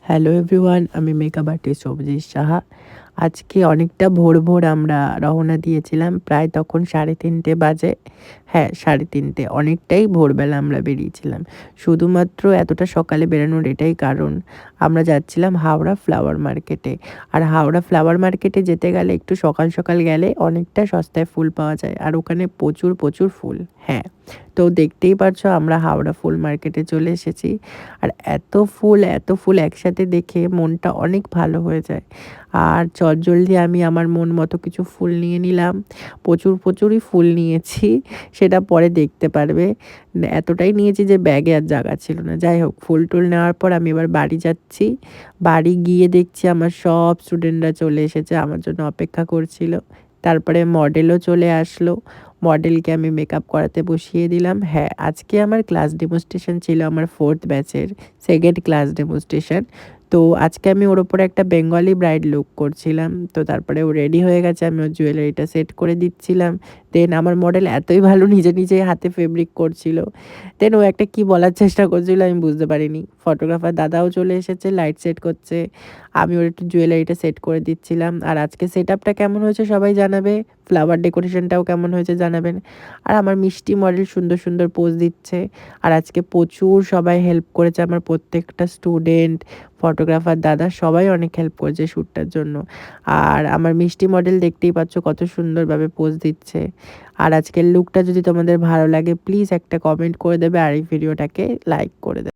Hello everyone, আমি makeup artist Abhijit Saha. আজকে অনেকটা ভোর আমরা রওনা দিয়েছিলাম। প্রায় তখন 3:30 বাজে। হ্যাঁ, 3:30, অনেকটাই ভোরবেলা আমরা বেরিয়েছিলাম। শুধুমাত্র এতটা সকালে বেরোনোর এটাই কারণ, আমরা যাচ্ছিলাম হাওড়া ফ্লাওয়ার মার্কেটে। আর হাওড়া ফ্লাওয়ার মার্কেটে যেতে গেলে একটু সকাল সকাল গেলে অনেকটা সস্তায় ফুল পাওয়া যায়। আর ওখানে প্রচুর প্রচুর ফুল। হ্যাঁ, তো দেখতেই পারছো আমরা হাওড়া ফুল মার্কেটে চলে এসেছি। আর এত ফুল একসাথে দেখে মনটা অনেক ভালো হয়ে যায়। আর চটজলদি আমি আমার মন মতো কিছু ফুল নিয়ে নিলাম। প্রচুরই ফুল নিয়েছি, সেটা পরে দেখতে পারবে। এতটাই নিয়েছি যে ব্যাগে আর জায়গা ছিল না। যাই হোক, ফুল-টুল নেওয়ার পর আমি এবার বাড়ি যাচ্ছি। বাড়ি গিয়ে দেখছি আমার সব স্টুডেন্টরা চলে এসেছে, আমার জন্য অপেক্ষা করছিল। তারপরে মডেলও চলে আসলো। মডেলকে আমি মেকআপ করাতে বসিয়ে দিলাম। হ্যাঁ, আজকে আমার ক্লাস ডেমনস্ট্রেশন ছিল, আমার 4th ব্যাচের 2nd ক্লাস ডেমনস্ট্রেশন। তো আজকে আমি ওর উপরে একটা বেঙ্গলি ব্রাইড লুক করছিলাম। তো তারপরে ও রেডি হয়ে গেছে, আমি ওর জুয়েলারিটা সেট করে দিচ্ছিলাম। দেন আমার মডেল এতই ভালো নিজে হাতে ফেব্রিক করছিল। দেন ও একটা কি বলার চেষ্টা করছিল আমি বুঝতে পারিনি। ফটোগ্রাফার দাদাও চলে এসেছে, লাইট সেট করছে। আমি ওর একটু জুয়েলারিটা সেট করে দিচ্ছিলাম। আর আজকে সেটআপটা কেমন হয়েছে সবাই জানাবে। ফ্লাওয়ার ডেকোরেশনটাও কেমন হয়েছে জানাবেন। আর আমার মিষ্টি মডেল সুন্দর পোজ দিচ্ছে। আর আজকে প্রচুর সবাই হেল্প করেছে, আমার প্রত্যেকটা স্টুডেন্ট, ফটোগ্রাফার দাদা সবাই অনেক হেল্প করেছে শ্যুটটার জন্য। আর আমার মিষ্টি মডেল দেখতেই পাচ্ছ কত সুন্দরভাবে পোজ দিচ্ছে। আর আজকের লুকটা যদি তোমাদের ভালো লাগে প্লিজ একটা কমেন্ট করে দেবে, আর এই ভিডিওটাকে লাইক করে দেবে।